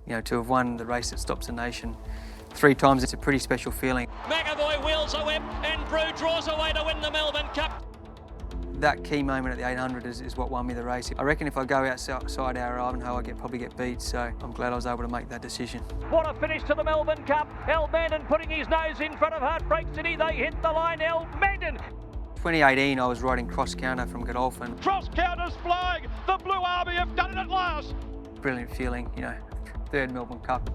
You know, to have won the race that stops a nation 3 times, it's a pretty special feeling. McEvoy wheels a whip and Brew draws away to win the Melbourne Cup. That key moment at the 800 is what won me the race. I reckon if I go outside our Ivanhoe, I probably get beat, so I'm glad I was able to make that decision. What a finish to the Melbourne Cup. Almandin putting his nose in front of Heartbreak City. They hit the line. Almandin. 2018, I was riding Cross Counter from Godolphin. Cross Counter's flying. The Blue Army have done it at last. Brilliant feeling, you know, 3rd Melbourne Cup.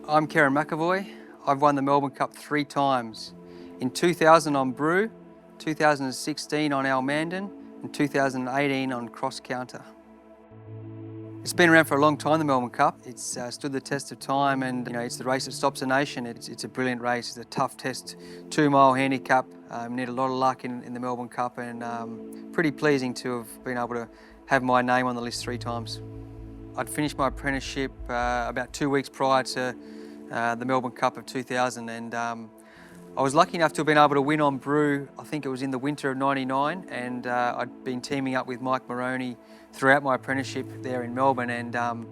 I'm Kerrin McEvoy. I've won the Melbourne Cup 3 times. In 2000 on Brew, 2016 on Almandin, and 2018 on Cross Counter. It's been around for a long time, the Melbourne Cup. It's stood the test of time, and you know, it's the race that stops a nation. It's a brilliant race. It's a tough test, 2-mile handicap. Need a lot of luck in the Melbourne Cup, and pretty pleasing to have been able to have my name on the list 3 times. I'd finished my apprenticeship about 2 weeks prior to the Melbourne Cup of 2000, and I was lucky enough to have been able to win on Brew. I think it was in the winter of '99, and I'd been teaming up with Mike Moroney throughout my apprenticeship there in Melbourne, and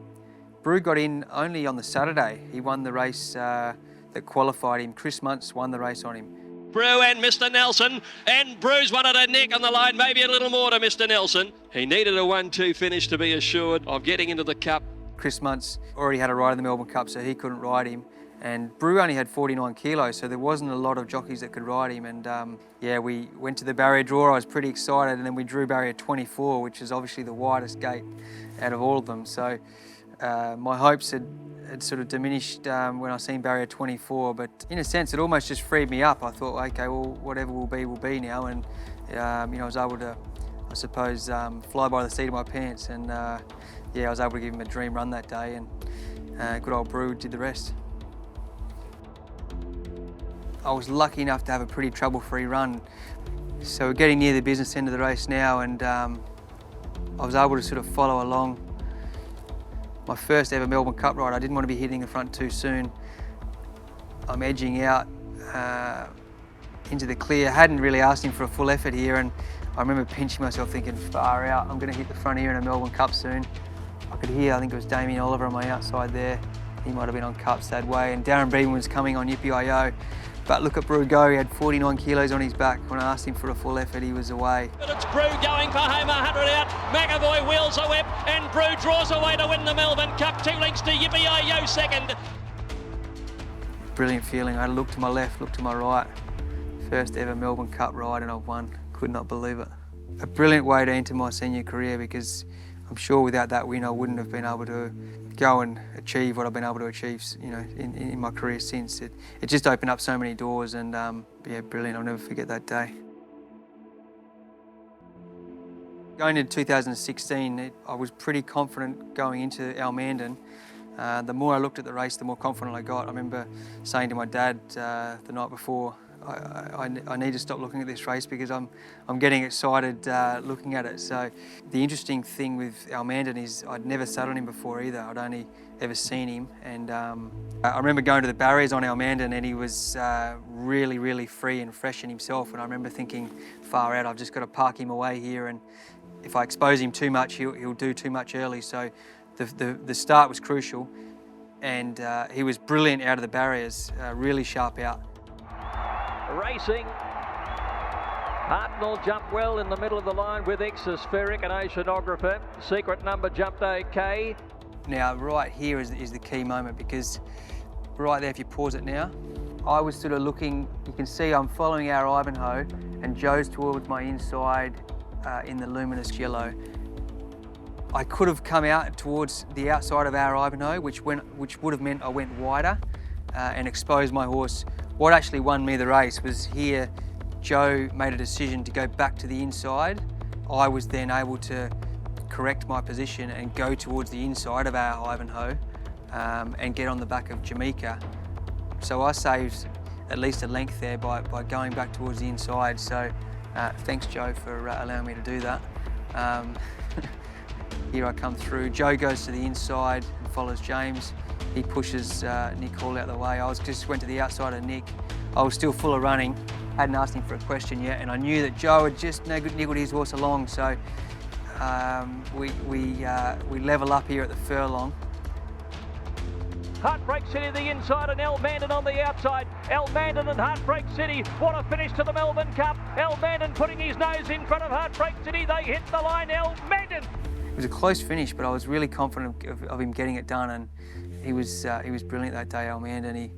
Brew got in only on the Saturday. He won the race that qualified him. Chris Muntz won the race on him. Brew and Mr. Nelson, and Brew's one at a neck on the line, maybe a little more to Mr. Nelson. He needed a 1-2 finish to be assured of getting into the Cup. Chris Muntz already had a ride in the Melbourne Cup, so he couldn't ride him. And Brew only had 49 kilos, so there wasn't a lot of jockeys that could ride him. And yeah, we went to the barrier draw. I was pretty excited, and then we drew barrier 24, which is obviously the widest gate out of all of them. So my hopes had sort of diminished when I seen barrier 24, but in a sense, it almost just freed me up. I thought, okay, well, whatever will be now. And you know, I was able to, I suppose, fly by the seat of my pants. And yeah, I was able to give him a dream run that day, and good old Brew did the rest. I was lucky enough to have a pretty trouble-free run. So we're getting near the business end of the race now, and I was able to sort of follow along. My first ever Melbourne Cup ride, I didn't want to be hitting the front too soon. I'm edging out into the clear. I hadn't really asked him for a full effort here, and I remember pinching myself thinking, far out, I'm going to hit the front here in a Melbourne Cup soon. I could hear, I think it was Damien Oliver on my outside there. He might have been on cups that way, and Darren Beaman was coming on Yippee-I-Yo. But look at Brew go, he had 49 kilos on his back. When I asked him for a full effort, he was away. But it's Brew going for home, 100 out. McEvoy wheels a whip, and Brew draws away to win the Melbourne Cup. 2 lengths to Yippee-I-Yo second. Brilliant feeling. I had to look to my left, look to my right. First ever Melbourne Cup ride, and I've won. Could not believe it. A brilliant way to enter my senior career, because I'm sure without that win, I wouldn't have been able to go and achieve what I've been able to achieve, you know, in my career since. It just opened up so many doors, and yeah, brilliant. I'll never forget that day. Going into 2016, I was pretty confident going into Almandin. The more I looked at the race, the more confident I got. I remember saying to my dad the night before, I need to stop looking at this race because I'm getting excited looking at it. So the interesting thing with Almandin is I'd never sat on him before either. I'd only ever seen him, and I remember going to the barriers on Almandin, and he was really, really free and fresh in himself. And I remember thinking, far out, I've just got to park him away here, and if I expose him too much, he'll do too much early. So the start was crucial, and he was brilliant out of the barriers, really sharp out. Racing. Hartnell jumped well in the middle of the line with Exospheric, an oceanographer. Secret Number jumped okay. Now, right here is the key moment, because right there, if you pause it now, I was sort of looking, you can see I'm following our Ivanhoe, and Joe's towards my inside in the luminous yellow. I could have come out towards the outside of our Ivanhoe, which would have meant I went wider and exposed my horse. What actually won me the race was here, Joe made a decision to go back to the inside. I was then able to correct my position and go towards the inside of our Ivanhoe and get on the back of Jamaica. So I saved at least a length there by going back towards the inside. So thanks, Joe, for allowing me to do that. Here I come through. Joe goes to the inside and follows James. He pushes Nick Hall out of the way. I just went to the outside of Nick. I was still full of running, hadn't asked him for a question yet, and I knew that Joe had just niggled his horse along, so We level up here at the furlong. Heartbreak City the inside and Almandin on the outside. Almandin and Heartbreak City. What a finish to the Melbourne Cup. Almandin putting his nose in front of Heartbreak City. They hit the line. Almandin. It was a close finish, but I was really confident of him getting it done, and he was brilliant that day, Almandin.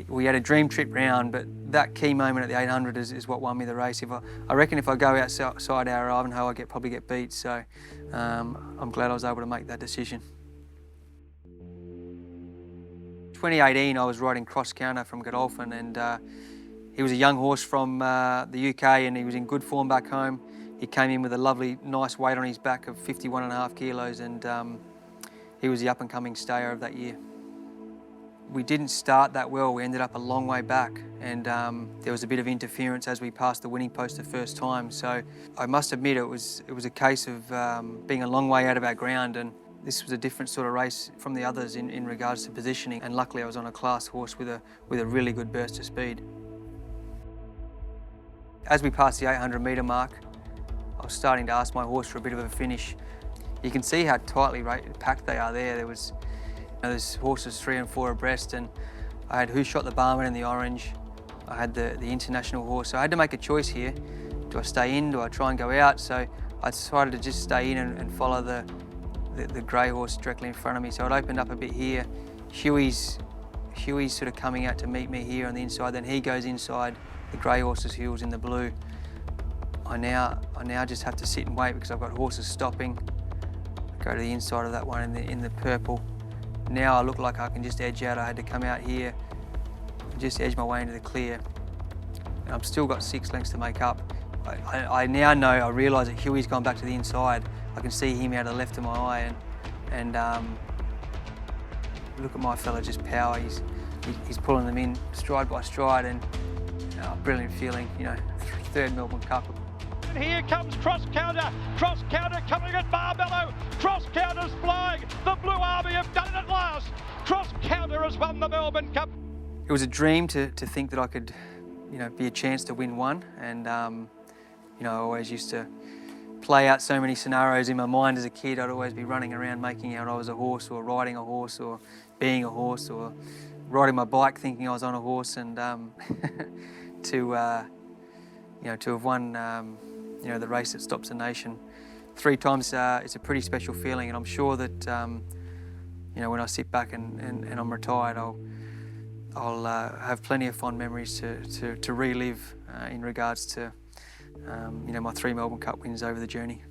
We had a dream trip round, but that key moment at the 800 is what won me the race. I reckon if I go outside our Ivanhoe, I'd probably get beat. So I'm glad I was able to make that decision. 2018, I was riding Cross Counter from Godolphin, and he was a young horse from the UK, and he was in good form back home. He came in with a lovely, nice weight on his back of 51.5 kilos, and he was the up-and-coming stayer of that year. We didn't start that well. We ended up a long way back, and there was a bit of interference as we passed the winning post the first time. So I must admit it was a case of being a long way out of our ground, and this was a different sort of race from the others in regards to positioning, and luckily I was on a class horse with a really good burst of speed. As we passed the 800 metre mark, I was starting to ask my horse for a bit of a finish. You can see how tightly packed they are there. There's horses 3 and 4 abreast, and I had Who Shot the Barman in the orange. I had the international horse, so I had to make a choice here. Do I stay in? Do I try and go out? So I decided to just stay in and follow the grey horse directly in front of me. So it opened up a bit here. Huey's sort of coming out to meet me here on the inside. Then he goes inside the grey horse's heels in the blue. I now just have to sit and wait because I've got horses stopping. Go to the inside of that one in the purple. Now I look like I can just edge out. I had to come out here and just edge my way into the clear. And I've still got 6 lengths to make up. I now know, I realise that Huey's gone back to the inside. I can see him out of the left of my eye, and look at my fella just power. He's pulling them in stride by stride, and brilliant feeling, you know, 3rd Melbourne Cup. And here comes Cross Counter. Cross Counter coming at Barbello. Cross Counter's flying. The Blue Army have done it at last. Cross Counter has won the Melbourne Cup. It was a dream to think that I could, you know, be a chance to win one, and you know, I always used to play out so many scenarios in my mind as a kid. I'd always be running around making out I was a horse, or riding a horse, or being a horse, or riding my bike thinking I was on a horse, and to have won you know, the race that stops a nation 3 times, it's a pretty special feeling, and I'm sure that you know, when I sit back and I'm retired, I'll have plenty of fond memories to relive in regards to you know, my 3 Melbourne Cup wins over the journey.